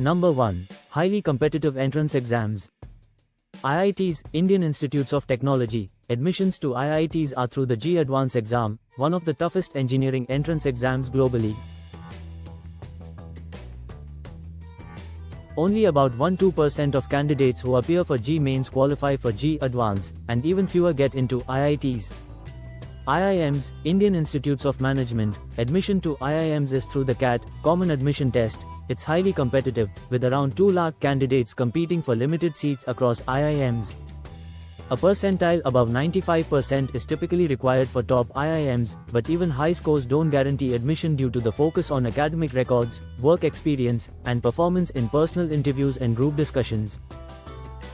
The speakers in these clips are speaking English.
Number 1. Highly competitive entrance exams. IITs, Indian Institutes of Technology. Admissions to IITs are through the JEE Advance exam, one of the toughest engineering entrance exams globally. Only about 1–2% of candidates who appear for JEE Mains qualify for JEE Advance, and even fewer get into IITs. IIMs, Indian Institutes of Management. Admission to IIMs is through the CAT, Common Admission Test. It's highly competitive, with around 2 lakh candidates competing for limited seats across IIMs. A percentile above 95% is typically required for top IIMs, but even high scores don't guarantee admission due to the focus on academic records, work experience, and performance in personal interviews and group discussions.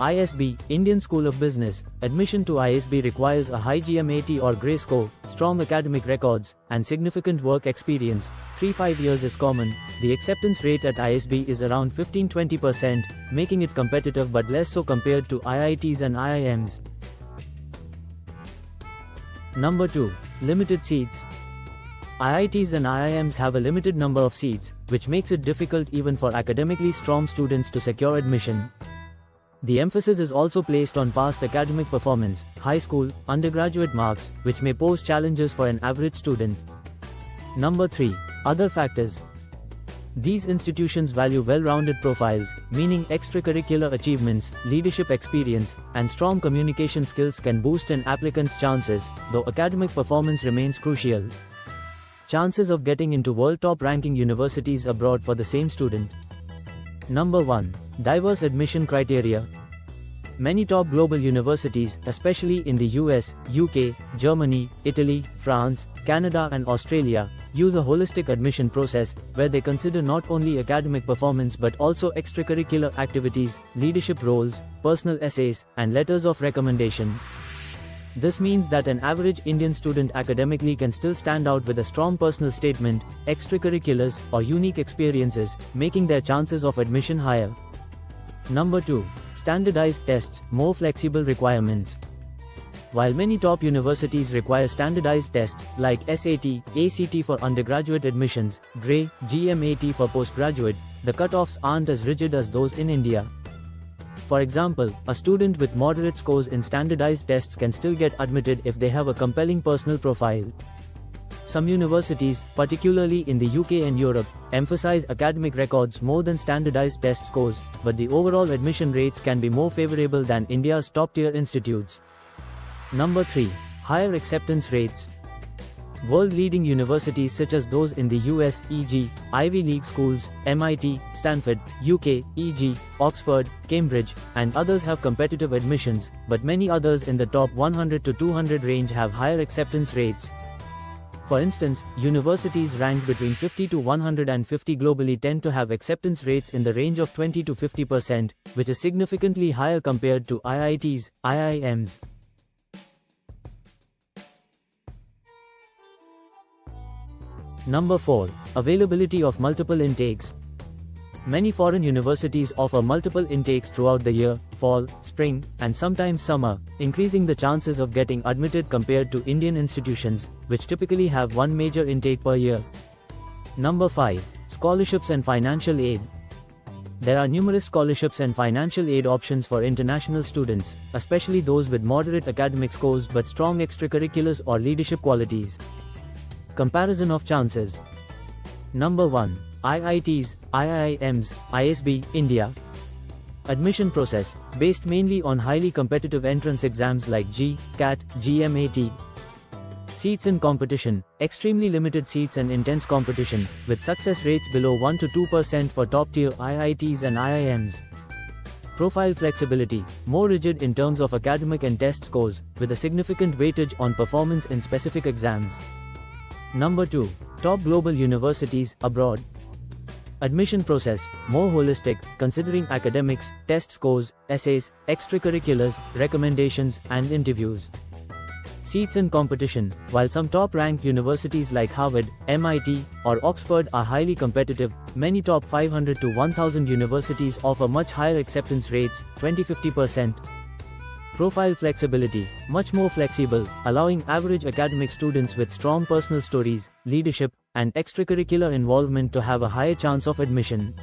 ISB, Indian School of Business. Admission to ISB requires a high GMAT or GRE score, strong academic records, and significant work experience. 3–5 years is common. The acceptance rate at ISB is around 15–20%, making it competitive but less so compared to IITs and IIMs. Number 2. Limited seats. IITs and IIMs have a limited number of seats, which makes it difficult even for academically strong students to secure admission. The emphasis is also placed on past academic performance, high school, undergraduate marks, which may pose challenges for an average student. Number 3. Other factors. These institutions value well-rounded profiles, meaning extracurricular achievements, leadership experience, and strong communication skills can boost an applicant's chances, though academic performance remains crucial. Chances of getting into world top-ranking universities abroad for the same student. Number 1. Diverse admission criteria. Many top global universities, especially in the US, UK, Germany, Italy, France, Canada and Australia, use a holistic admission process, where they consider not only academic performance but also extracurricular activities, leadership roles, personal essays, and letters of recommendation. This means that an average Indian student academically can still stand out with a strong personal statement, extracurriculars, or unique experiences, making their chances of admission higher. Number 2. Standardized tests, more flexible requirements. While many top universities require standardized tests, like SAT, ACT for undergraduate admissions, GRE, GMAT for postgraduate, the cutoffs aren't as rigid as those in India. For example, a student with moderate scores in standardized tests can still get admitted if they have a compelling personal profile. Some universities, particularly in the UK and Europe, emphasize academic records more than standardized test scores, but the overall admission rates can be more favorable than India's top-tier institutes. Number 3. Higher acceptance rates. World-leading universities such as those in the US, e.g., Ivy League schools, MIT, Stanford, UK, e.g., Oxford, Cambridge, and others have competitive admissions, but many others in the top 100 to 200 range have higher acceptance rates. For instance, universities ranked between 50 to 150 globally tend to have acceptance rates in the range of 20 to 50%, which is significantly higher compared to IITs, IIMs. Number 4. Availability of multiple intakes. Many foreign universities offer multiple intakes throughout the year, fall, spring, and sometimes summer, increasing the chances of getting admitted compared to Indian institutions, which typically have one major intake per year. Number 5. Scholarships and financial aid. There are numerous scholarships and financial aid options for international students, especially those with moderate academic scores but strong extracurriculars or leadership qualities. Comparison of chances. Number 1. IITs, IIMs, ISB, India. Admission process, based mainly on highly competitive entrance exams like JEE, CAT, GMAT. Seats and competition, extremely limited seats and intense competition, with success rates below 1 to 2% for top-tier IITs and IIMs. Profile flexibility, more rigid in terms of academic and test scores, with a significant weightage on performance in specific exams. Number 2. Top global universities, abroad. Admission process, more holistic, considering academics, test scores, essays, extracurriculars, recommendations, and interviews. Seats and competition, while some top-ranked universities like Harvard, MIT, or Oxford are highly competitive, many top 500 to 1000 universities offer much higher acceptance rates, 20–50%. Profile flexibility, much more flexible, allowing average academic students with strong personal stories, leadership, and extracurricular involvement to have a higher chance of admission.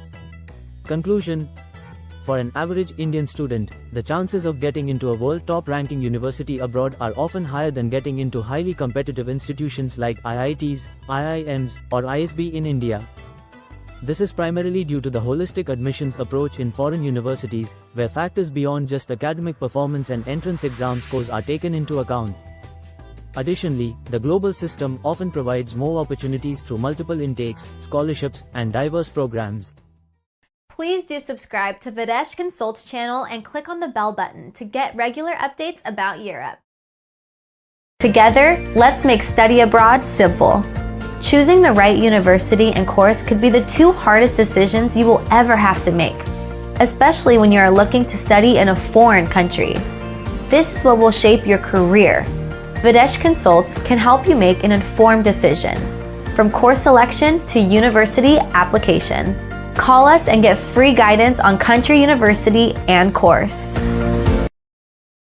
Conclusion: for an average Indian student, the chances of getting into a world top-ranking university abroad are often higher than getting into highly competitive institutions like IITs, IIMs, or ISB in India. This is primarily due to the holistic admissions approach in foreign universities, where factors beyond just academic performance and entrance exam scores are taken into account. Additionally, the global system often provides more opportunities through multiple intakes, scholarships, and diverse programs. Please do subscribe to Videsh Consult's channel and click on the bell button to get regular updates about Europe. Together, let's make study abroad simple. Choosing the right university and course could be the two hardest decisions you will ever have to make, especially when you are looking to study in a foreign country. This is what will shape your career. Videsh Consults can help you make an informed decision, from course selection to university application. Call us and get free guidance on country, university, and course.